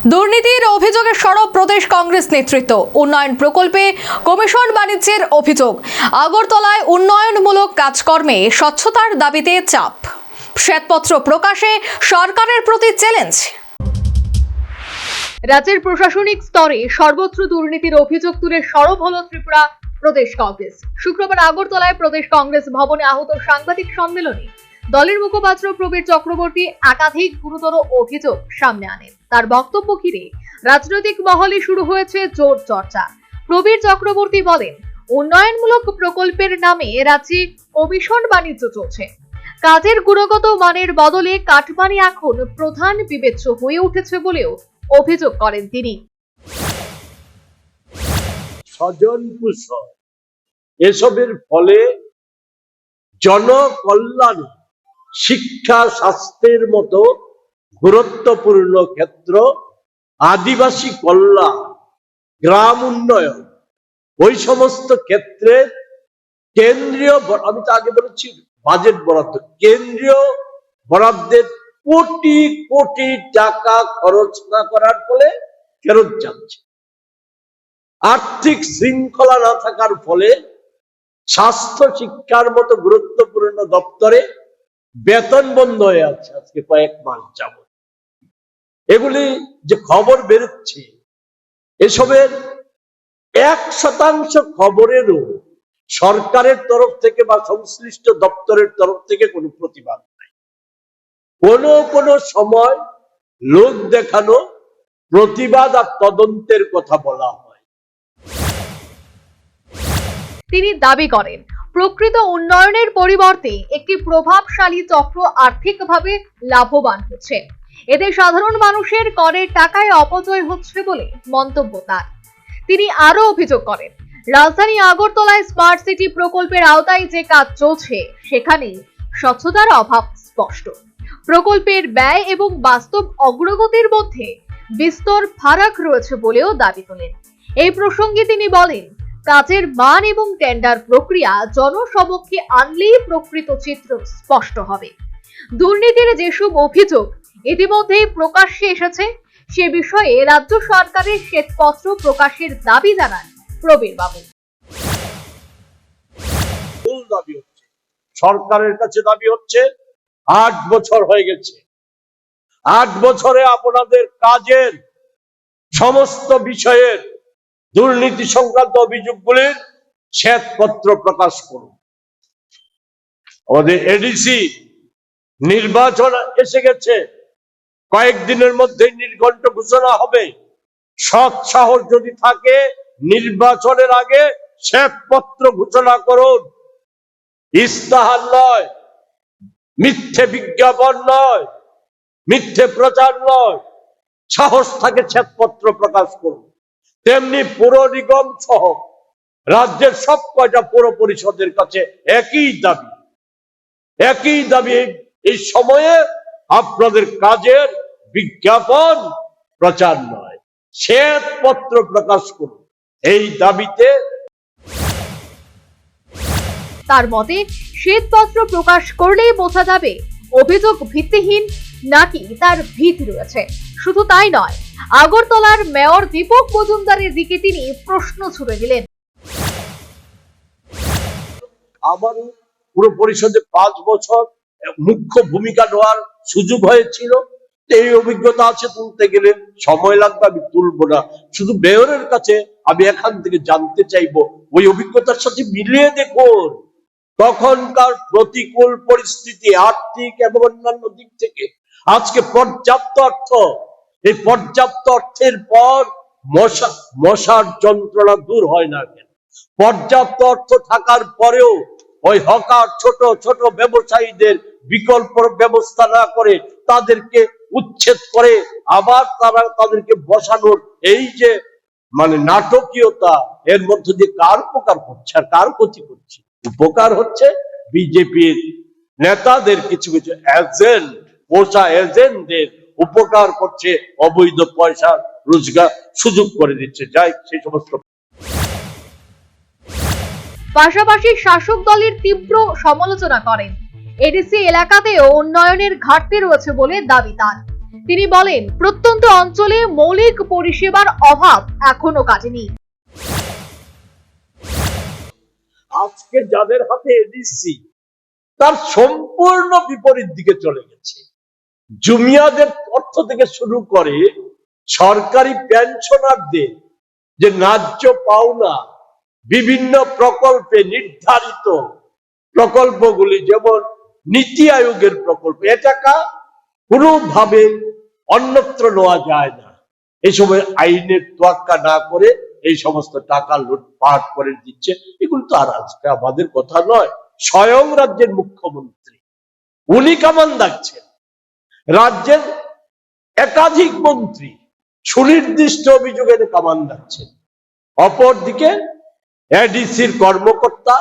দুর্নীতির অভিযোগে সরব প্রদেশ কংগ্রেস নেতৃত্ব। উন্নয়ন প্রকল্পে কমিশন বাণিজ্যের অভিযোগ। আগরতলায় উন্নয়নমূলক কাজকর্মে স্বচ্ছতার দাবিতে চাপ। শ্বেতপত্র প্রকাশে সরকারের প্রতি চ্যালেঞ্জ। রাজ্যের প্রশাসনিক স্তরে সর্বত্র দুর্নীতির অভিযোগ তুলে সরব হল ত্রিপুরা প্রদেশ কংগ্রেস। শুক্রবার আগরতলায় প্রদেশ কংগ্রেস ভবনে আহত সাংবাদিক সম্মেলনে দলের মুখপাত্র প্রবীর চক্রবর্তী একাধিক গুরুতর অভিযোগ সামনে আনেন। তার বক্তব্য ঘিরে রাজনৈতিক মহলে শুরু হয়েছে জোর চর্চা। প্রবীর চক্রবর্তী বলেন, উন্নয়নমূলক প্রকল্পের নামে রাজ্যে কমিশন বাণিজ্য চলছে। কাজের গুণগত মানের বদলে কাটমানি এখন প্রধান বিবেচ্য হয়ে উঠেছে বলেও অভিযোগ করেন তিনি। স্বজন কুশল এসবের ফলে জনকল্যাণ, শিক্ষা, স্বাস্থ্যের মতো গুরুত্বপূর্ণ ক্ষেত্র, আদিবাসী কল্যাণ, গ্রাম উন্নয়ন, ওই সমস্ত ক্ষেত্রে কেন্দ্রীয়, আমি তো আগে বলেছি বাজেট বরাদ্দ, কেন্দ্রীয় বরাদ্দের কোটি কোটি টাকা খরচ না করার ফলে ফেরত যাচ্ছে। আর্থিক শৃঙ্খলা না থাকার ফলে স্বাস্থ্য, শিক্ষার মতো গুরুত্বপূর্ণ দপ্তরে বেতন বন্ধ হয়ে আছে আজকে কয়েক মাস যাবত। এগুলি যে খবর বেরোচ্ছে, এসবের 1% খবরেরও সরকারের তরফ থেকে বা সংশ্লিষ্ট দপ্তরের তরফ থেকে কোনো প্রতিবাদ নাই। কোনো সময় লোক দেখানো, প্রতিবাদ আর তদন্তের কথা বলা হয়। তিনি দাবি করেন, প্রকৃত উন্নয়নের পরিবর্তে একটি প্রভাবশালী চক্র আর্থিকভাবে লাভবান হচ্ছে। এতে সাধারণ মানুষের করের টাকায় অপচয় হচ্ছে বলে মন্তব্য তার। তিনি আরো অভিযোগ করেন, রাজধানী আগরতলায় স্মার্ট সিটি প্রকল্পের আওতায় যে কাজ চলছে সেখানে স্বচ্ছতার অভাব স্পষ্ট। প্রকল্পের ব্যয় এবং বাস্তব অগ্রগতির মধ্যে বিস্তর ফারাক রয়েছে বলেও দাবি তোলেন। এই প্রসঙ্গে তিনি বলেন, কাজের মান এবং টেন্ডার প্রক্রিয়া জনসমক্ষে আনলেই প্রকৃত চিত্র স্পষ্ট হবে। দুর্নীতির যেসব অভিযোগ ইতিমধ্যেই প্রকাশ্যে এসেছে সে বিষয়ে রাজ্য সরকারের শ্বেতপত্র প্রকাশের দাবি জানান প্রবীর বাবু। সরকারের কাছে দাবি হচ্ছে 8 বছর হয়ে গেছে, 8 বছরে আপনাদের কাজের সমস্ত বিষয়ের দুর্নীতি সংক্রান্ত অভিযোগগুলির শ্বেতপত্র প্রকাশ করুন। আমাদের এডিসি নির্বাচন এসে গেছে, কয়েকদিনের মধ্যে নির্ঘণ্ট ঘোষণা হবে। সৎ সাহস যদি থাকে নির্বাচনের আগে শ্বেতপত্র ঘোষণা করুন। ইস্তাহার নয়, মিথ্যে বিজ্ঞাপন নয়, মিথ্যে প্রচার নয়। সাহস থাকে শ্বেতপত্র প্রকাশ করুন। তেমনি পৌর নিগম সহ রাজ্যের সব কয়টা পৌর পরিষদের কাছে একই দাবি। এই সময়ে আপনাদের কাজের বিজ্ঞাপন প্রচার নয়, শ্বেতপত্র প্রকাশ করুন। এই দাবিতে তার মতে শ্বেতপত্র প্রকাশ করলেই বোঝা যাবে অভিযোগ ভিত্তিহীন নাকি তার ভিত রয়েছে। শুধু তাই নয়, আগরতলার মেয়র দীপক মজুমদারের দিকে তিনি প্রশ্ন ছুড়ে দিলেন। আমার পুরো পরিষদে 5 বছর মুখ্য ভূমিকা নেওয়ার সুযোগ হয়েছিল। এই অভিজ্ঞতা আছে, তুলতে গেলে সময় লাগবে, আমি তুলবো না। শুধু মেয়রের কাছে আমি এখান থেকে জানতে চাইবো, ওই অভিজ্ঞতার সাথে মিলিয়ে দেখুন তখনকার প্রতিকূল পরিস্থিতি, আর্থিক এবং অন্যান্য দিক থেকে আজকে পর্যাপ্ত অর্থ, এই পর্যাপ্ত অর্থের পর মশার যন্ত্রণা দূর হয় না কেন? পর্যাপ্ত অর্থ থাকার পরেও ওই হকার, ছোট ছোট ব্যবসায়ীদের বিকল্প ব্যবস্থা না করে তাদেরকে উচ্ছেদ করে আবার তাদেরকে বসানোর এই যে নাটকীয়তা, এর মধ্যে দিয়ে কার উপকার হচ্ছে আর কার ক্ষতি করছে? উপকার হচ্ছে বিজেপির নেতাদের, কিছু কিছু এজেন্ট, পোষা এজেন্টদের উপকার করছে, অবৈধ পয়সা রোজগার সুযোগ করে দিচ্ছে। যাই সেই সমস্ত। পাশাপাশি শাসক দলের তীব্র সমালোচনা করেন। এডিসি এলাকাতেও উন্নয়নের ঘাটতি রয়েছে বলে দাবি তার। তিনি বলেন, প্রত্যন্ত অঞ্চলে মৌলিক পরিষেবার অভাব এখনো কাটেনি। আজকে যাদের হাতে এডিসি তার সম্পূর্ণ বিপরীত দিকে চলে গেছে। জুমিয়াদের অর্থ থেকে শুরু করে সরকারি পেনশনারদের যে ন্যায্য পাওনা, বিভিন্ন প্রকল্পে নির্ধারিত প্রকল্পগুলি, যেমন নীতি আয়োগের প্রকল্প, এ টাকা কোনোভাবে অন্যত্র নেওয়া যায় না। এই সময় আইনের তোয়াক্কা না করে এই সমস্ত টাকা লুটপাট করে দিচ্ছে। এগুলো তো আর আজকে আমাদের কথা নয়, স্বয়ং রাজ্যের মুখ্যমন্ত্রী উনি কামান দাগছেন। রাজ্যের একাধিক মন্ত্রী সুনির্দিষ্ট অভিযোগের কামান দাগছেন। অপরদিকে এডিসির কর্মকর্তা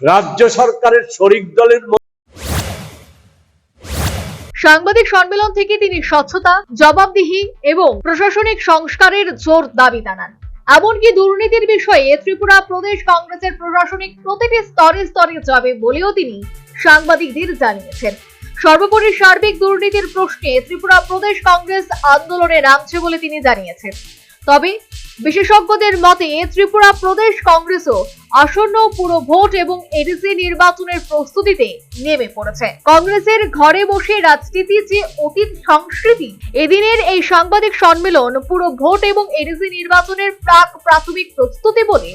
রাজ্য সরকারের শরিক দলের সাংবাদিক সম্মেলন থেকে তিনি স্বচ্ছতা, জবাবদিহি এবং প্রশাসনিক সংস্কারের জোর দাবি জানান। এমনকি দুর্নীতির বিষয়ে ত্রিপুরা প্রদেশ কংগ্রেসের প্রশাসনিক প্রতিটি স্তরে স্তরে যাবে বলেও তিনি সাংবাদিকদের জানিয়েছেন। সর্বোপরি সার্বিক দুর্নীতির প্রশ্নে ত্রিপুরা প্রদেশ কংগ্রেস আন্দোলনে নামছে বলে তিনি জানিয়েছেন। তবে বিশেষজ্ঞদের মতে ত্রিপুরা প্রদেশ কংগ্রেসও আসন্ন পুরো ভোট এবং এডিসি নির্বাচনের প্রস্তুতিতে নেমে পড়েছে। কংগ্রেসের ঘরে বসে রাজনীতি যে অতীত সংস্কৃতি, এদিনের এই সাংবাদিক সম্মেলন পুরো ভোট এবং এডিসি নির্বাচনের প্রাথমিক প্রস্তুতি বলে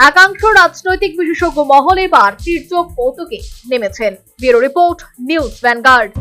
একাংশ রাজনৈতিক বিশেষজ্ঞ মহল এবার তীর্যক কৌতুকে নেমেছেন। Bureau report, news vanguard.